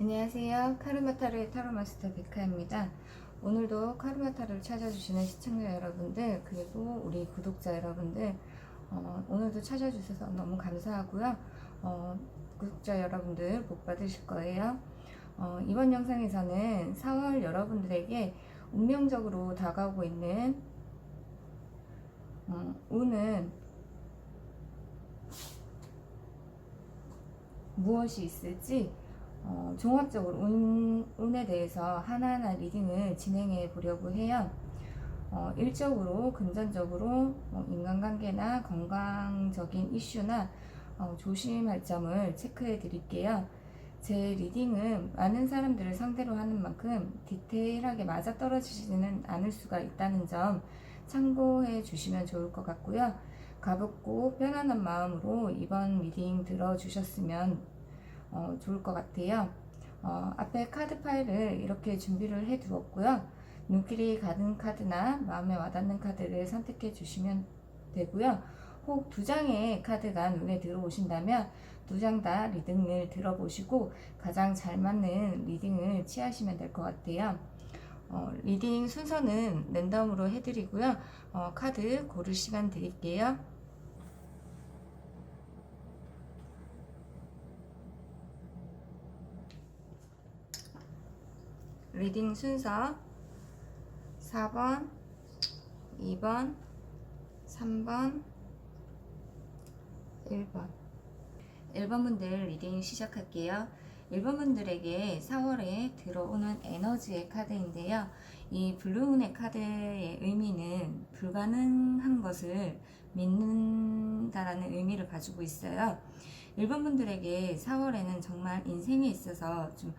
안녕하세요. 카르마타로의 타로마스터 백화입니다. 오늘도 카르마타로를 찾아주시는 시청자 여러분들, 그리고 우리 구독자 여러분들, 오늘도 찾아주셔서 너무 감사하고요. 구독자 여러분들 복 받으실 거예요. 이번 영상에서는 4월 여러분들에게 운명적으로 다가오고 있는 운은 무엇이 있을지 종합적으로 운에 대해서 하나하나 리딩을 진행해 보려고 해요. 일적으로, 금전적으로, 인간관계나 건강적인 이슈나 조심할 점을 체크해 드릴게요. 제 리딩은 많은 사람들을 상대로 하는 만큼 디테일하게 맞아떨어지지는 않을 수가 있다는 점 참고해 주시면 좋을 것 같고요. 가볍고 편안한 마음으로 이번 리딩 들어주셨으면 좋을 것 같아요. 앞에 카드 파일을 이렇게 준비를 해 두었고요. 눈길이 가는 카드나 마음에 와닿는 카드를 선택해 주시면 되고요. 혹 두 장의 카드가 눈에 들어오신다면 두 장 다 리딩을 들어보시고 가장 잘 맞는 리딩을 취하시면 될 것 같아요. 리딩 순서는 랜덤으로 해드리고요. 카드 고를 시간 드릴게요. 리딩 순서 4번, 2번, 3번, 1번. 1번 분들 리딩 시작할게요. 1번 분들에게 4월에 들어오는 에너지의 카드인데요. 이 블루문의 카드의 의미는 불가능한 것을 믿는다라는 의미를 가지고 있어요. 1번 분들에게 4월에는 정말 인생에 있어서 좀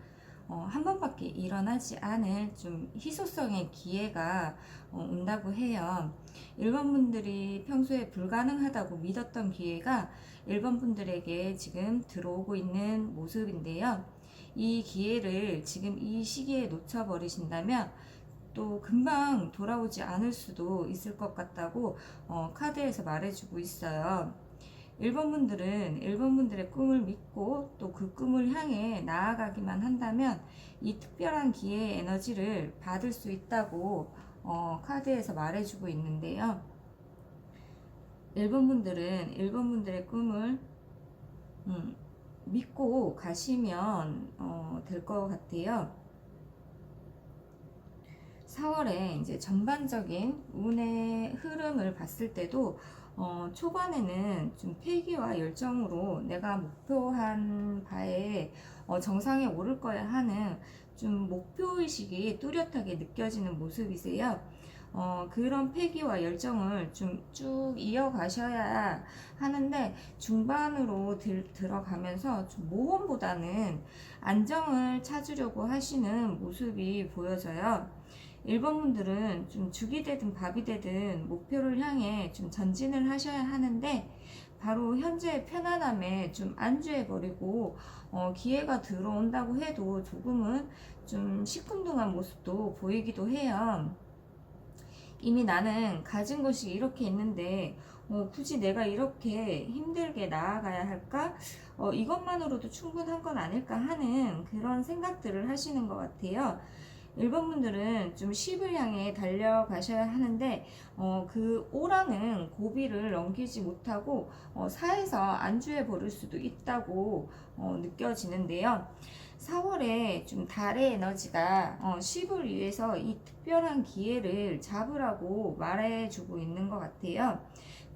한 번밖에 일어나지 않을 좀 희소성의 기회가 온다고 해요. 1번 분들이 평소에 불가능하다고 믿었던 기회가 1번 분들에게 지금 들어오고 있는 모습인데요. 이 기회를 지금 이 시기에 놓쳐버리신다면 또 금방 돌아오지 않을 수도 있을 것 같다고 카드에서 말해주고 있어요. 1번 분들은 1번 분들의 꿈을 믿고 또 그 꿈을 향해 나아가기만 한다면 이 특별한 기회의 에너지를 받을 수 있다고 카드에서 말해주고 있는데요. 1번 분들은 1번 분들의 꿈을 믿고 가시면 될 것 같아요. 4월에 이제 전반적인 운의 흐름을 봤을 때도 초반에는 좀 패기와 열정으로 내가 목표한 바에 정상에 오를 거야 하는 좀 목표의식이 뚜렷하게 느껴지는 모습이세요. 그런 패기와 열정을 좀 쭉 이어가셔야 하는데 중반으로 들어가면서 좀 모험보다는 안정을 찾으려고 하시는 모습이 보여져요. 1번 분들은 좀 죽이 되든 밥이 되든 목표를 향해 좀 전진을 하셔야 하는데 바로 현재의 편안함에 좀 안주해버리고 기회가 들어온다고 해도 조금은 좀 시큰둥한 모습도 보이기도 해요. 이미 나는 가진 것이 이렇게 있는데 굳이 내가 이렇게 힘들게 나아가야 할까? 이것만으로도 충분한 건 아닐까 하는 그런 생각들을 하시는 것 같아요. 1번 분들은 좀 10을 향해 달려가셔야 하는데 그 오라는 고비를 넘기지 못하고 4에서 안주해 버릴 수도 있다고 느껴지는데요. 4월에 좀 달의 에너지가 10을 위해서 이 특별한 기회를 잡으라고 말해주고 있는 것 같아요.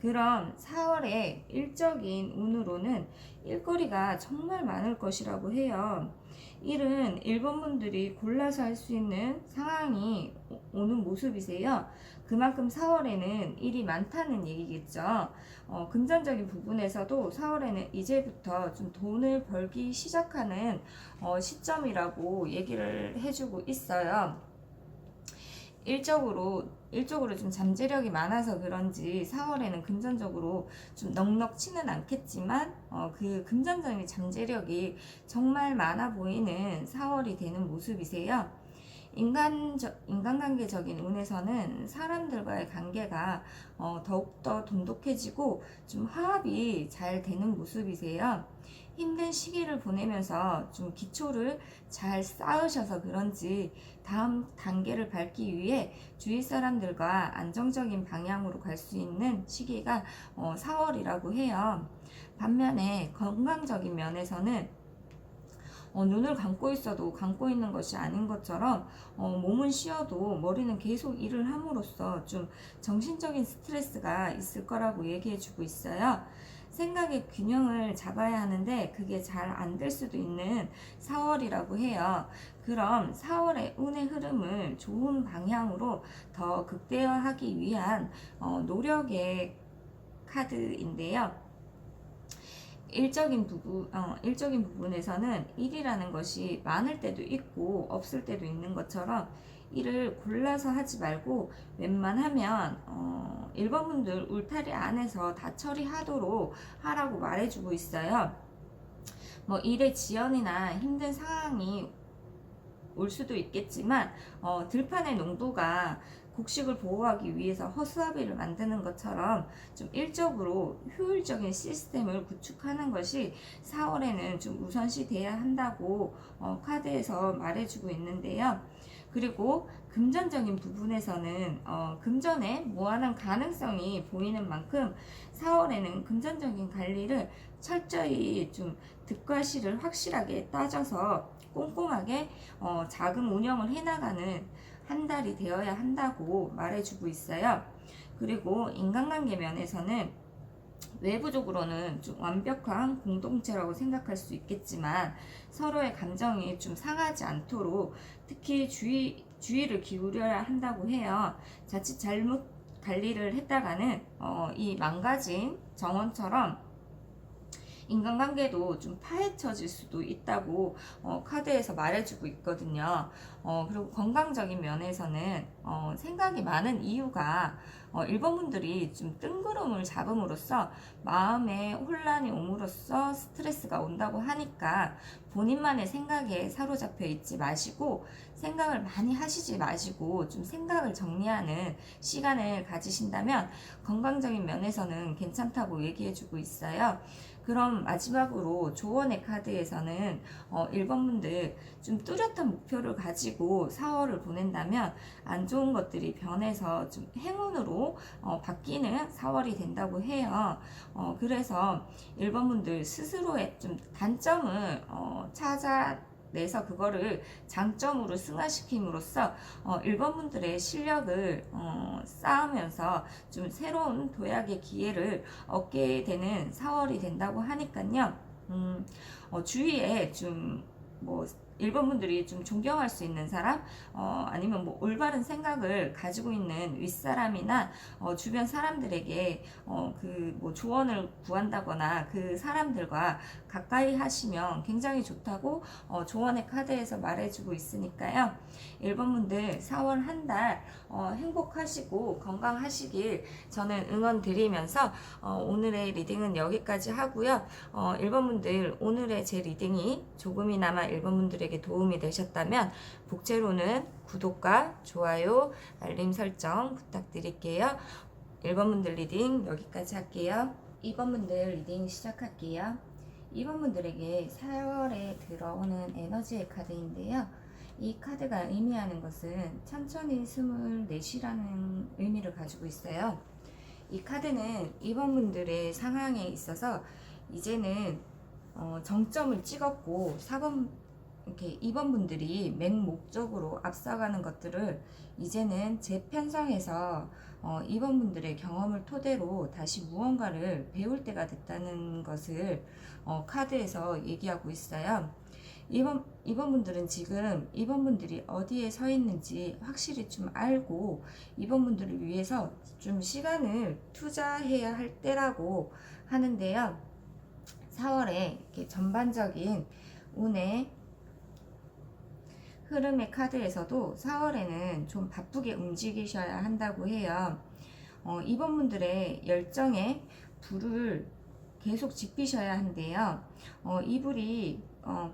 그럼 4월의 일적인 운으로는 일거리가 정말 많을 것이라고 해요. 일은 1번 분들이 골라서 할 수 있는 상황이 오는 모습이세요. 그만큼 4월에는 일이 많다는 얘기겠죠. 금전적인 부분에서도 4월에는 이제부터 좀 돈을 벌기 시작하는 시점이라고 얘기를 해주고 있어요. 일적으로 좀 잠재력이 많아서 그런지 4월에는 금전적으로 좀 넉넉치는 않겠지만 그 금전적인 잠재력이 정말 많아 보이는 4월이 되는 모습이세요. 인간관계적인 운에서는 사람들과의 관계가 더욱더 돈독해지고 좀 화합이 잘 되는 모습이세요. 힘든 시기를 보내면서 좀 기초를 잘 쌓으셔서 그런지 다음 단계를 밟기 위해 주위 사람들과 안정적인 방향으로 갈 수 있는 시기가 4월이라고 해요. 반면에 건강적인 면에서는 눈을 감고 있어도 감고 있는 것이 아닌 것처럼 몸은 쉬어도 머리는 계속 일을 함으로써 좀 정신적인 스트레스가 있을 거라고 얘기해 주고 있어요. 생각의 균형을 잡아야 하는데 그게 잘 안 될 수도 있는 4월이라고 해요. 그럼 4월의 운의 흐름을 좋은 방향으로 더 극대화하기 위한 노력의 카드인데요. 일적인 부분에서는 일이라는 것이 많을 때도 있고 없을 때도 있는 것처럼 일을 골라서 하지 말고 웬만하면 1번 분들 울타리 안에서 다 처리하도록 하라고 말해주고 있어요. 일의 지연이나 힘든 상황이 올 수도 있겠지만 들판의 농부가 곡식을 보호하기 위해서 허수아비를 만드는 것처럼 좀 일적으로 효율적인 시스템을 구축하는 것이 4월에는 좀 우선시 돼야 한다고 카드에서 말해주고 있는데요. 그리고 금전적인 부분에서는 금전에 무한한 가능성이 보이는 만큼 4월에는 금전적인 관리를 철저히 좀 득과 실을 확실하게 따져서 꼼꼼하게 자금 운영을 해나가는 한 달이 되어야 한다고 말해주고 있어요. 그리고 인간관계 면에서는 외부적으로는 좀 완벽한 공동체라고 생각할 수 있겠지만 서로의 감정이 좀 상하지 않도록 특히 주의를 기울여야 한다고 해요. 자칫 잘못 관리를 했다가는 이 망가진 정원처럼 인간관계도 좀 파헤쳐질 수도 있다고 카드에서 말해주고 있거든요. 그리고 건강적인 면에서는 생각이 많은 이유가 1번 분들이 좀 뜬구름을 잡음으로써 마음에 혼란이 옴으로써 스트레스가 온다고 하니까 본인만의 생각에 사로잡혀 있지 마시고 생각을 많이 하시지 마시고 좀 생각을 정리하는 시간을 가지신다면 건강적인 면에서는 괜찮다고 얘기해주고 있어요. 그럼 마지막으로 조언의 카드에서는 1번 분들 좀 뚜렷한 목표를 가지고 4월을 보낸다면 안 좋은 것들이 변해서 좀 행운으로 바뀌는 4월이 된다고 해요. 그래서 1번 분들 스스로의 좀 단점을 찾아내서 그거를 장점으로 승화시킴으로써 1번 분들의 실력을 쌓으면서 좀 새로운 도약의 기회를 얻게 되는 4월이 된다고 하니까요. 주위에 좀 1번 분들이 좀 존경할 수 있는 사람, 아니면 올바른 생각을 가지고 있는 윗사람이나 주변 사람들에게 조언을 구한다거나 그 사람들과 가까이 하시면 굉장히 좋다고 조언의 카드에서 말해주고 있으니까요. 1번 분들 4월 한 달 행복하시고 건강하시길 저는 응원 드리면서 오늘의 리딩은 여기까지 하고요. 1번 분들 오늘의 제 리딩이 조금이나마 1번 분들에게 도움이 되셨다면 복제로는 구독과 좋아요, 알림 설정 부탁드릴게요. 1번 분들 리딩 여기까지 할게요. 2번 분들 리딩 시작할게요. 2번 분들에게 4월에 들어오는 에너지의 카드인데요. 이 카드가 의미하는 것은 천천히 숨을 내쉬라는 의미를 가지고 있어요. 이 카드는 2번 분들의 상황에 있어서 이제는 정점을 찍었고 4번 이렇게 2번 분들이 맹목적으로 앞서가는 것들을 이제는 재편성해서 2번 분들의 경험을 토대로 다시 무언가를 배울 때가 됐다는 것을 카드에서 얘기하고 있어요. 2번 분들은 지금 2번 분들이 어디에 서 있는지 확실히 좀 알고 2번 분들을 위해서 좀 시간을 투자해야 할 때라고 하는데요. 4월에 이렇게 전반적인 운의 흐름의 카드에서도 4월에는 좀 바쁘게 움직이셔야 한다고 해요. 2번 분들의 열정에 불을 계속 지피셔야 한대요. 이 불이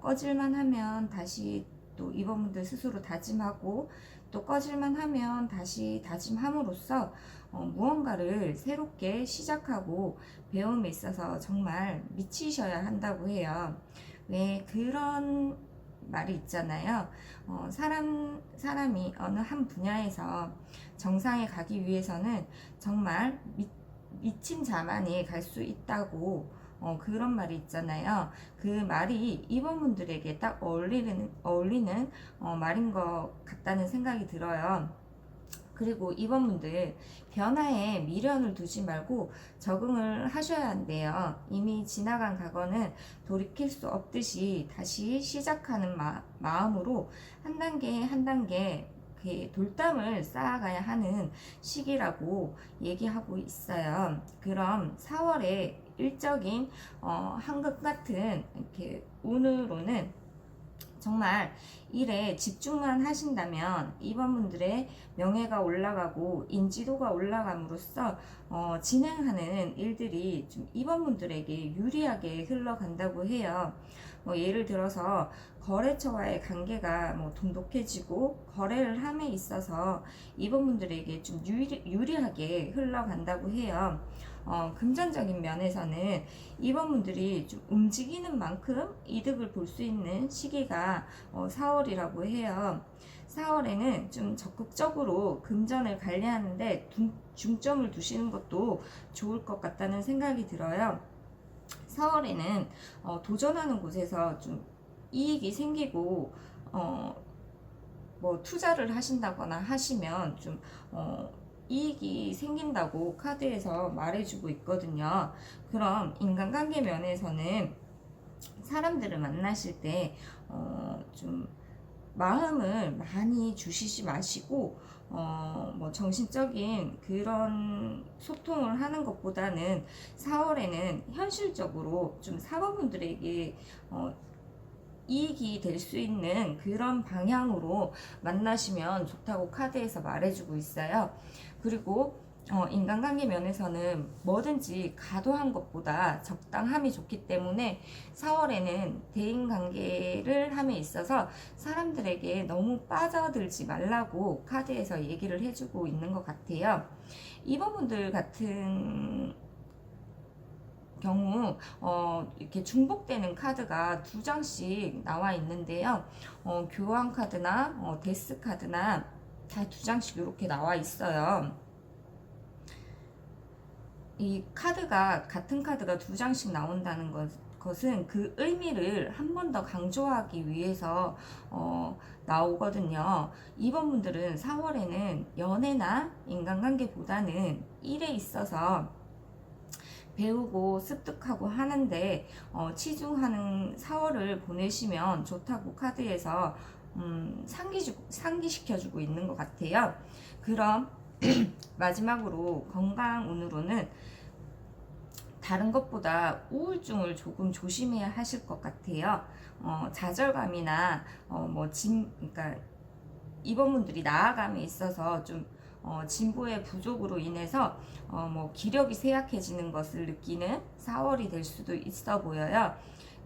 꺼질만 하면 다시 또 2번 분들 스스로 다짐하고 또 꺼질만 하면 다시 다짐함으로써 무언가를 새롭게 시작하고 배움에 있어서 정말 미치셔야 한다고 해요. 왜 그런 말이 있잖아요. 사람이 어느 한 분야에서 정상에 가기 위해서는 정말 미친 자만이 갈 수 있다고 그런 말이 있잖아요. 그 말이 이번 분들에게 딱 어울리는 말인 것 같다는 생각이 들어요. 그리고 이번 분들 변화에 미련을 두지 말고 적응을 하셔야 한대요. 이미 지나간 과거는 돌이킬 수 없듯이 다시 시작하는 마음으로 한 단계 한 단계 돌담을 쌓아가야 하는 시기라고 얘기하고 있어요. 그럼 4월에 일적인 한것 같은 이렇게 운으로는 정말 일에 집중만 하신다면 이번 분들의 명예가 올라가고 인지도가 올라감으로써 진행하는 일들이 좀 이번 분들에게 유리하게 흘러간다고 해요. 예를 들어서 거래처와의 관계가 돈독해지고 거래를 함에 있어서 이번 분들에게 좀 유리하게 흘러간다고 해요. 금전적인 면에서는 이번 분들이 좀 움직이는 만큼 이득을 볼 수 있는 시기가 4월이라고 해요. 4월에는 좀 적극적으로 금전을 관리하는데 중점을 두시는 것도 좋을 것 같다는 생각이 들어요. 4월에는 도전하는 곳에서 좀 이익이 생기고 투자를 하신다거나 하시면 좀 이익이 생긴다고 카드에서 말해주고 있거든요. 그럼 인간관계 면에서는 사람들을 만나실 때 좀 마음을 많이 주시지 마시고 정신적인 그런 소통을 하는 것보다는 4월에는 현실적으로 좀 사모분들에게 이익이 될 수 있는 그런 방향으로 만나시면 좋다고 카드에서 말해주고 있어요. 그리고 인간관계 면에서는 뭐든지 과도한 것보다 적당함이 좋기 때문에 4월에는 대인관계를 함에 있어서 사람들에게 너무 빠져들지 말라고 카드에서 얘기를 해주고 있는 것 같아요. 이번 분들 같은 경우 이렇게 중복되는 카드가 2장씩 나와 있는데요. 교환 카드나 데스 카드나 다 2장씩 이렇게 나와 있어요. 이 카드가 같은 카드가 2장씩 나온다는 것은 그 의미를 한 번 더 강조하기 위해서 나오거든요. 이번 분들은 4월에는 연애나 인간관계보다는 일에 있어서 배우고 습득하고 하는데 치중하는 4월을 보내시면 좋다고 카드에서 상기시켜주고 있는 것 같아요. 그럼 마지막으로 건강 운으로는 다른 것보다 우울증을 조금 조심해야 하실 것 같아요. 좌절감이나 그러니까 이번 분들이 나아감에 있어서 좀 진보의 부족으로 인해서 기력이 쇠약해지는 것을 느끼는 4월이 될 수도 있어 보여요.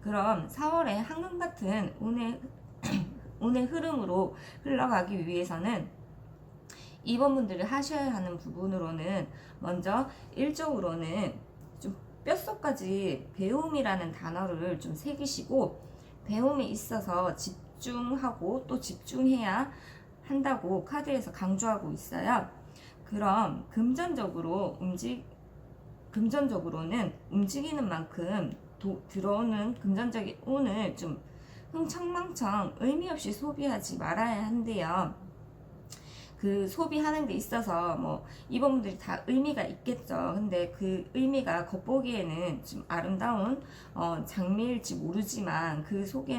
그럼 4월에 한금 같은 운의 흐름으로 흘러가기 위해서는 입원분들이 하셔야 하는 부분으로는 먼저 일적으로는 좀 뼛속까지 배움이라는 단어를 좀 새기시고, 배움에 있어서 집중하고 또 집중해야 한다고 카드에서 강조하고 있어요. 그럼 금전적으로는 움직이는 만큼 들어오는 금전적인 운을 좀 흥청망청 의미 없이 소비하지 말아야 한대요. 그 소비하는 데 있어서 뭐 이분들이 다 의미가 있겠죠. 근데 그 의미가 겉보기에는 좀 아름다운 장미일지 모르지만 그 속에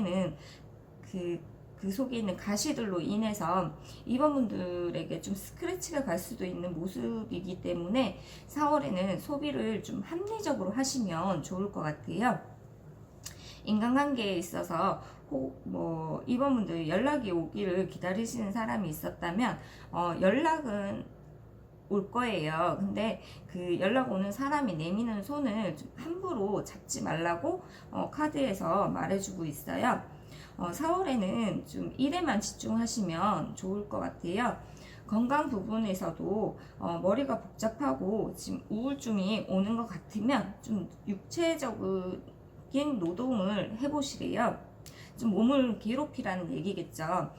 있는 가시들로 인해서 이번분들에게 좀 스크래치가 갈 수도 있는 모습이기 때문에 4월에는 소비를 좀 합리적으로 하시면 좋을 것 같아요. 인간관계에 있어서 이번분들 연락이 오기를 기다리시는 사람이 있었다면 연락은 올 거예요. 근데 그 연락 오는 사람이 내미는 손을 좀 함부로 잡지 말라고 카드에서 말해주고 있어요. 4월에는 좀 일에만 집중하시면 좋을 것 같아요. 건강 부분에서도 머리가 복잡하고 지금 우울증이 오는 것 같으면 좀 육체적인 노동을 해보시래요. 좀 몸을 괴롭히라는 얘기겠죠.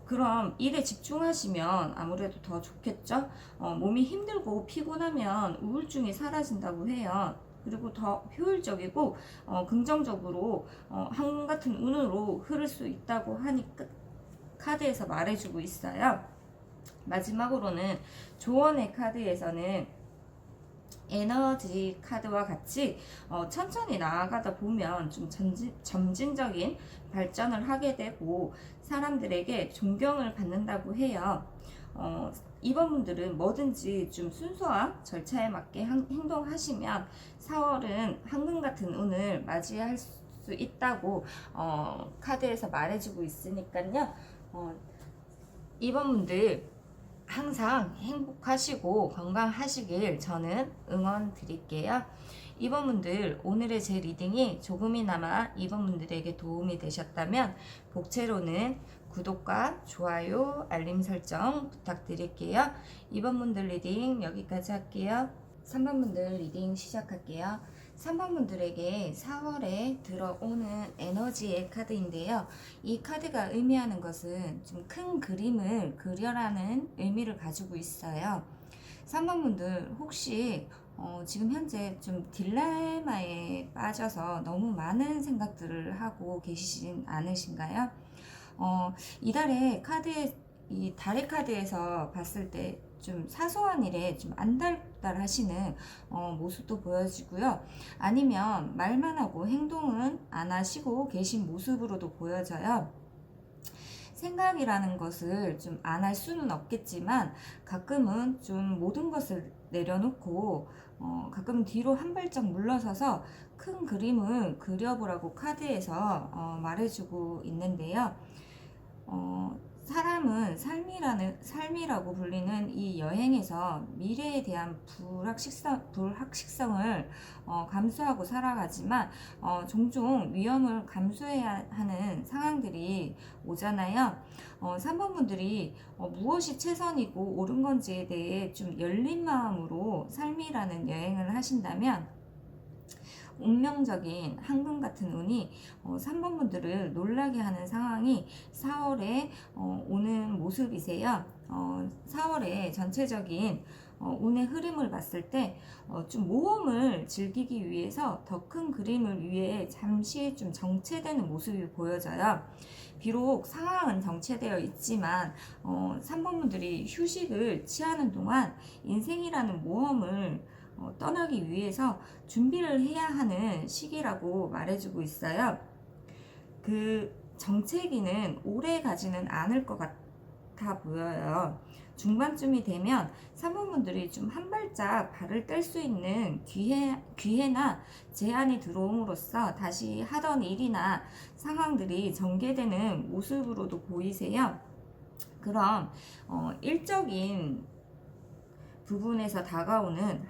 그럼 일에 집중하시면 아무래도 더 좋겠죠. 몸이 힘들고 피곤하면 우울증이 사라진다고 해요. 그리고 더 효율적이고 긍정적으로 한금 같은 운으로 흐를 수 있다고 하니까 카드에서 말해주고 있어요. 마지막으로는 조언의 카드에서는 에너지 카드와 같이 천천히 나아가다 보면 좀 점진적인 발전을 하게 되고 사람들에게 존경을 받는다고 해요. 이번분들은 뭐든지 좀 순서와 절차에 맞게 행동하시면 4월은 황금 같은 운을 맞이할 수 있다고 카드에서 말해주고 있으니까요. 이번분들 항상 행복하시고 건강하시길 저는 응원 드릴게요. 이번분들 오늘의 제 리딩이 조금이나마 이번분들에게 도움이 되셨다면 복채로는 구독과 좋아요, 알림 설정 부탁드릴게요. 이번분들 리딩 여기까지 할게요. 3번분들 리딩 시작할게요. 3번분들에게 4월에 들어오는 에너지의 카드인데요. 이 카드가 의미하는 것은 좀 큰 그림을 그려라는 의미를 가지고 있어요. 3번분들 혹시 지금 현재 좀 딜레마에 빠져서 너무 많은 생각들을 하고 계시진 않으신가요? 이달의 이 달의 카드에서 봤을 때 좀 사소한 일에 좀 안달달하시는 모습도 보여지고요. 아니면 말만 하고 행동은 안 하시고 계신 모습으로도 보여져요. 생각이라는 것을 좀 안 할 수는 없겠지만 가끔은 좀 모든 것을 내려놓고 가끔 뒤로 한 발짝 물러서서 큰 그림을 그려보라고 카드에서 말해주고 있는데요. 사람은 삶이라고 불리는 이 여행에서 미래에 대한 불확실성을 감수하고 살아가지만 종종 위험을 감수해야 하는 상황들이 오잖아요. 3번 분들이 무엇이 최선이고 옳은 건지에 대해 좀 열린 마음으로 삶이라는 여행을 하신다면 운명적인 황금 같은 운이 3번 분들을 놀라게 하는 상황이 4월에 오는 모습이세요. 4월에 전체적인 운의 흐름을 봤을 때 좀 모험을 즐기기 위해서 더 큰 그림을 위해 잠시 좀 정체되는 모습이 보여져요. 비록 상황은 정체되어 있지만 3번 분들이 휴식을 취하는 동안 인생이라는 모험을 떠나기 위해서 준비를 해야 하는 시기라고 말해주고 있어요. 그 정체기는 오래 가지는 않을 것 같아 보여요. 중반쯤이 되면 사모분들이 좀 한 발짝 발을 뗄 수 있는 기회나 제한이 들어옴으로써 다시 하던 일이나 상황들이 전개되는 모습으로도 보이세요. 그럼 일적인 부분에서 다가오는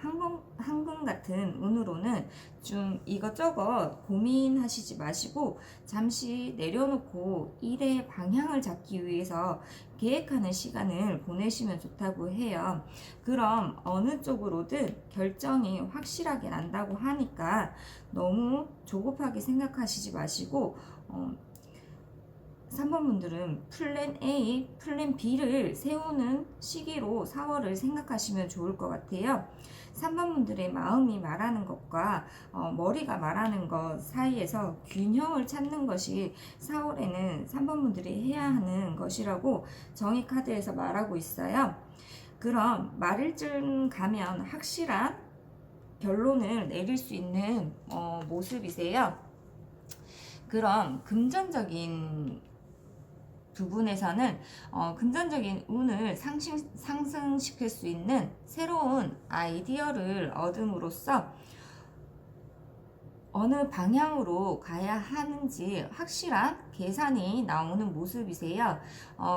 황금 같은 운으로는 좀 이것저것 고민하시지 마시고 잠시 내려놓고 일의 방향을 잡기 위해서 계획하는 시간을 보내시면 좋다고 해요. 그럼 어느 쪽으로든 결정이 확실하게 난다고 하니까 너무 조급하게 생각하시지 마시고 3번 분들은 플랜 A, 플랜 B를 세우는 시기로 4월을 생각하시면 좋을 것 같아요. 3번 분들의 마음이 말하는 것과 머리가 말하는 것 사이에서 균형을 찾는 것이 4월에는 3번 분들이 해야 하는 것이라고 정의 카드에서 말하고 있어요. 그럼 말일쯤 가면 확실한 결론을 내릴 수 있는 모습이세요. 그럼 금전적인 부분에서는 금전적인 운을 상승시킬 수 있는 새로운 아이디어를 얻음으로써 어느 방향으로 가야 하는지 확실한 계산이 나오는 모습이세요.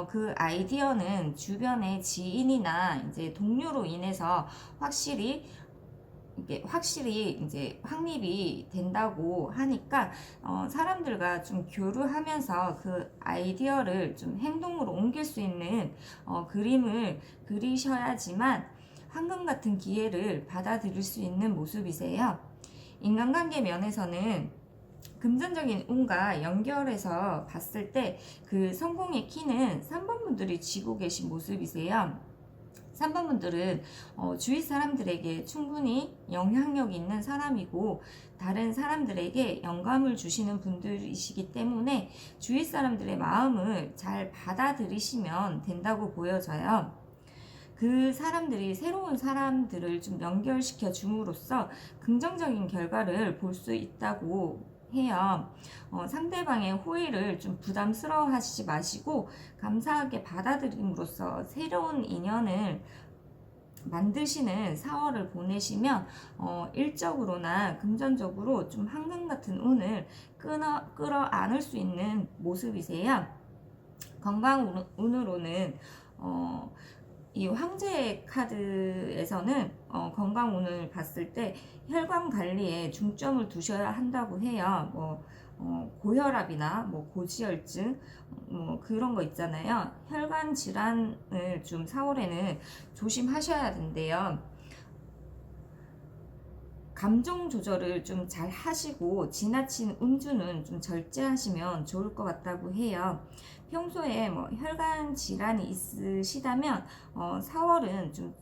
그 아이디어는 주변의 지인이나 이제 동료로 인해서 확실히 이제 확립이 된다고 하니까 사람들과 좀 교류하면서 그 아이디어를 좀 행동으로 옮길 수 있는 그림을 그리셔야지만 황금 같은 기회를 받아들일 수 있는 모습이세요. 인간관계 면에서는 금전적인 운과 연결해서 봤을 때 그 성공의 키는 3번 분들이 쥐고 계신 모습이세요. 3번 분들은 주위 사람들에게 충분히 영향력 있는 사람이고 다른 사람들에게 영감을 주시는 분들이시기 때문에 주위 사람들의 마음을 잘 받아들이시면 된다고 보여져요. 그 사람들이 새로운 사람들을 좀 연결시켜 줌으로써 긍정적인 결과를 볼 수 있다고 해요. 상대방의 호의를 좀 부담스러워 하시지 마시고 감사하게 받아들임으로써 새로운 인연을 만드시는 4월을 보내시면 일적으로나 금전적으로 좀 황금 같은 운을 끌어안을 수 있는 모습이세요. 건강 운으로는 이 황제 카드에서는 건강운을 봤을 때 혈관 관리에 중점을 두셔야 한다고 해요. 고혈압이나 고지혈증 그런 거 있잖아요. 혈관 질환을 좀 4월에는 조심하셔야 된대요. 감정 조절을 좀 잘 하시고 지나친 음주는 좀 절제하시면 좋을 것 같다고 해요. 평소에 혈관 질환이 있으시다면 4월은 좀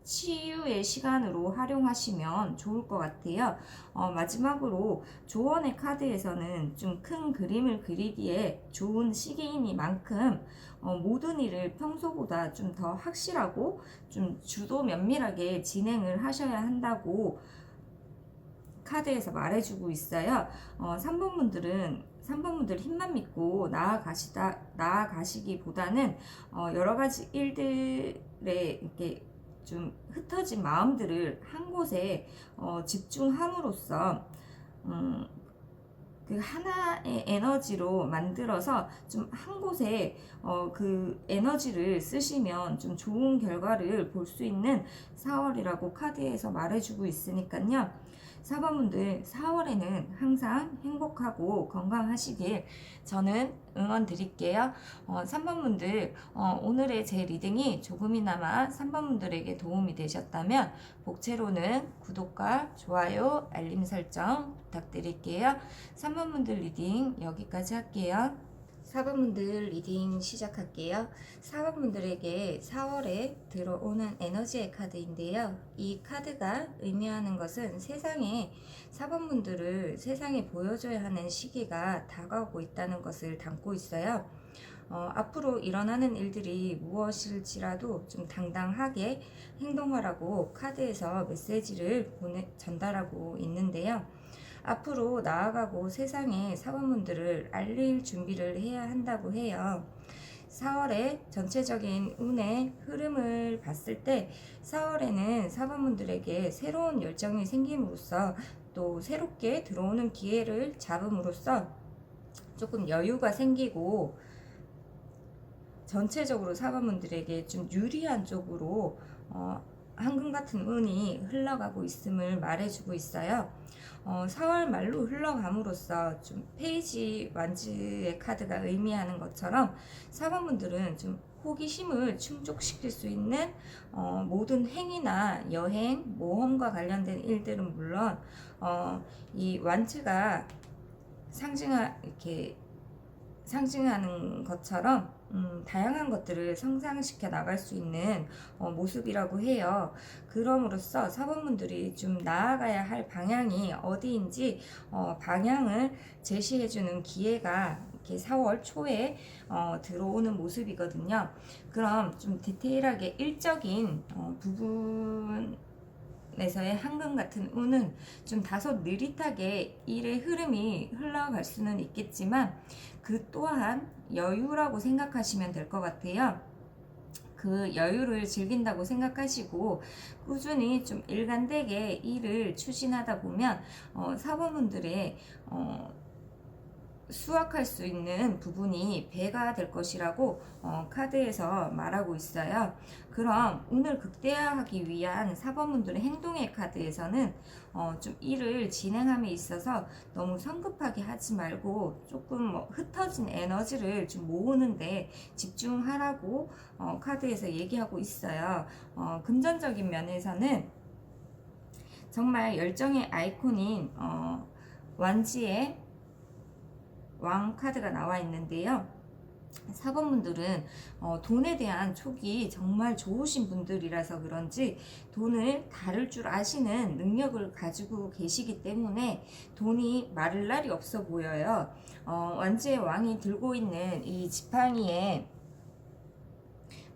치유의 시간으로 활용하시면 좋을 것 같아요. 마지막으로 조언의 카드에서는 좀 큰 그림을 그리기에 좋은 시기이니만큼 모든 일을 평소보다 좀 더 확실하고 좀 주도 면밀하게 진행을 하셔야 한다고 카드에서 말해주고 있어요. 3번 분들 힘만 믿고 나아가시기보다는 여러 가지 일들에 이렇게 좀 흩어진 마음들을 한 곳에 집중함으로써 그 하나의 에너지로 만들어서 좀 한 곳에 그 에너지를 쓰시면 좀 좋은 결과를 볼 수 있는 4월이라고 카드에서 말해주고 있으니까요. 4번분들 4월에는 항상 행복하고 건강하시길 저는 응원 드릴게요. 3번분들 오늘의 제 리딩이 조금이나마 3번분들에게 도움이 되셨다면 복채로는 구독과 좋아요, 알림 설정 부탁드릴게요. 3번분들 리딩 여기까지 할게요. 4번분들 리딩 시작할게요. 4번분들에게 4월에 들어오는 에너지의 카드인데요. 이 카드가 의미하는 것은 세상에 4번분들을 세상에 보여줘야 하는 시기가 다가오고 있다는 것을 담고 있어요. 앞으로 일어나는 일들이 무엇일지라도 좀 당당하게 행동하라고 카드에서 메시지를 전달하고 있는데요. 앞으로 나아가고 세상에 4번분들을 알릴 준비를 해야 한다고 해요. 4월의 전체적인 운의 흐름을 봤을 때 4월에는 4번분들에게 새로운 열정이 생김으로써 또 새롭게 들어오는 기회를 잡음으로써 조금 여유가 생기고 전체적으로 사번분들에게 좀 유리한 쪽으로 황금 같은 운이 흘러가고 있음을 말해주고 있어요. 4월 말로 흘러감으로써 좀 페이지 완즈의 카드가 의미하는 것처럼 4번분들은 좀 호기심을 충족시킬 수 있는 모든 행위나 여행, 모험과 관련된 일들은 물론 이 완즈가 이렇게 상징하는 것처럼 다양한 것들을 성장시켜 나갈 수 있는 모습이라고 해요. 그럼으로써 사번분들이 좀 나아가야 할 방향이 어디인지 방향을 제시해주는 기회가 이렇게 4월 초에 들어오는 모습이거든요. 그럼 좀 디테일하게 일적인 부분에서의 황금 같은 운은 좀 다소 느릿하게 일의 흐름이 흘러갈 수는 있겠지만 그 또한 여유라고 생각하시면 될 것 같아요. 그 여유를 즐긴다고 생각하시고 꾸준히 좀 일관되게 일을 추진하다 보면 사범분들의 수확할 수 있는 부분이 배가 될 것이라고 카드에서 말하고 있어요. 그럼 운을 극대화하기 위한 사범분들의 행동의 카드에서는 좀 일을 진행함에 있어서 너무 성급하게 하지 말고 조금 흩어진 에너지를 좀 모으는데 집중하라고 카드에서 얘기하고 있어요. 금전적인 면에서는 정말 열정의 아이콘인 완지의 왕 카드가 나와 있는데요. 4번분들은 돈에 대한 촉이 정말 좋으신 분들이라서 그런지 돈을 다룰 줄 아시는 능력을 가지고 계시기 때문에 돈이 마를 날이 없어 보여요. 완지의 왕이 들고 있는 이 지팡이에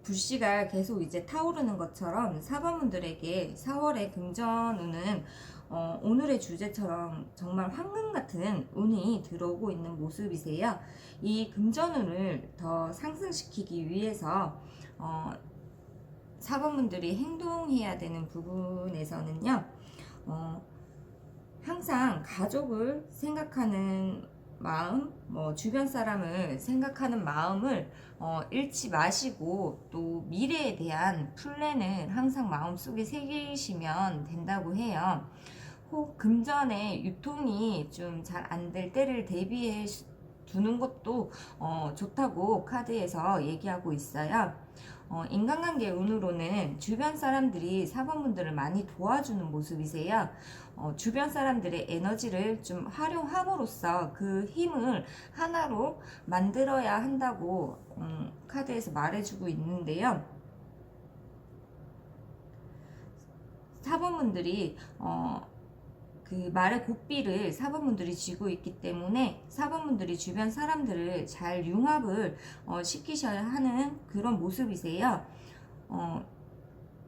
불씨가 계속 이제 타오르는 것처럼 4번분들에게 4월의 금전운은 오늘의 주제처럼 정말 황금 같은 운이 들어오고 있는 모습이세요. 이 금전운을 더 상승시키기 위해서 4번분들이 행동해야 되는 부분에서는요. 항상 가족을 생각하는 마음, 주변 사람을 생각하는 마음을 잃지 마시고 또 미래에 대한 플랜을 항상 마음속에 새기시면 된다고 해요. 혹 금전의 유통이 좀 잘 안 될 때를 대비해 두는 것도 좋다고 카드에서 얘기하고 있어요. 인간관계 운으로는 주변 사람들이 4번분들을 많이 도와주는 모습이세요. 주변 사람들의 에너지를 좀 활용함으로써 그 힘을 하나로 만들어야 한다고 카드에서 말해주고 있는데요. 4번분들이 그 말의 고삐를 4번분들이 쥐고 있기 때문에 4번분들이 주변 사람들을 잘 융합을 시키셔야 하는 그런 모습이세요.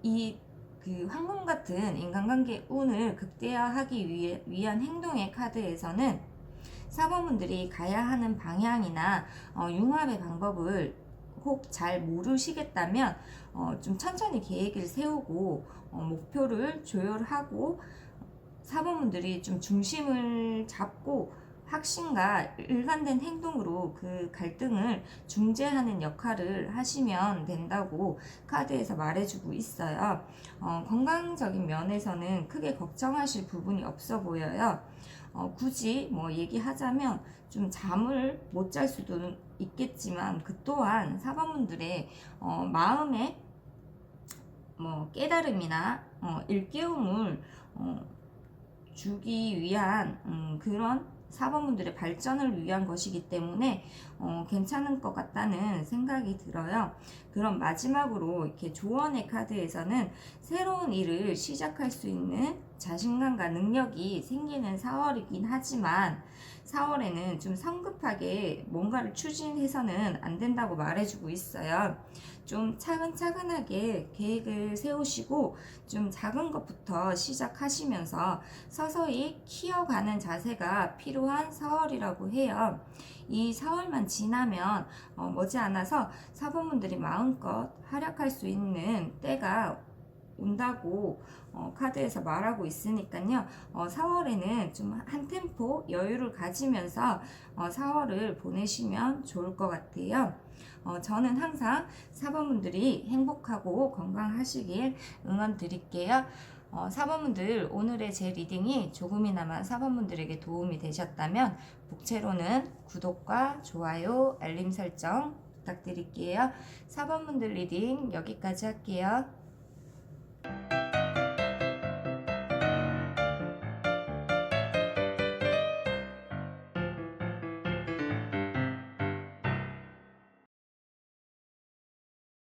이 그 황금 같은 인간관계 운을 극대화하기 위한 행동의 카드에서는 4번분들이 가야 하는 방향이나 융합의 방법을 혹 잘 모르시겠다면 좀 천천히 계획을 세우고 목표를 조율하고 4번분들이 좀 중심을 잡고 확신과 일관된 행동으로 그 갈등을 중재하는 역할을 하시면 된다고 카드에서 말해주고 있어요. 건강적인 면에서는 크게 걱정하실 부분이 없어 보여요. 굳이 얘기하자면 좀 잠을 못 잘 수도 있겠지만 그 또한 4번분들의 마음의 깨달음이나 일깨움을 주기 위한 그런 4번분들의 발전을 위한 것이기 때문에 괜찮은 것 같다는 생각이 들어요. 그럼 마지막으로 이렇게 조언의 카드에서는 새로운 일을 시작할 수 있는 자신감과 능력이 생기는 4월이긴 하지만 4월에는 좀 성급하게 뭔가를 추진해서는 안 된다고 말해주고 있어요. 좀 차근차근하게 계획을 세우시고 좀 작은 것부터 시작하시면서 서서히 키워가는 자세가 필요한 4월이라고 해요. 이 4월만 지나면 머지않아서 사범분들이 마음껏 활약할 수 있는 때가 온다고 카드에서 말하고 있으니까요. 4월에는 좀 한 템포 여유를 가지면서 4월을 보내시면 좋을 것 같아요. 저는 항상 사범분들이 행복하고 건강하시길 응원 드릴게요. 사범분들, 오늘의 제 리딩이 조금이나마 사범분들에게 도움이 되셨다면 북채로는 구독과 좋아요, 알림 설정 부탁드릴게요. 사범분들 리딩 여기까지 할게요.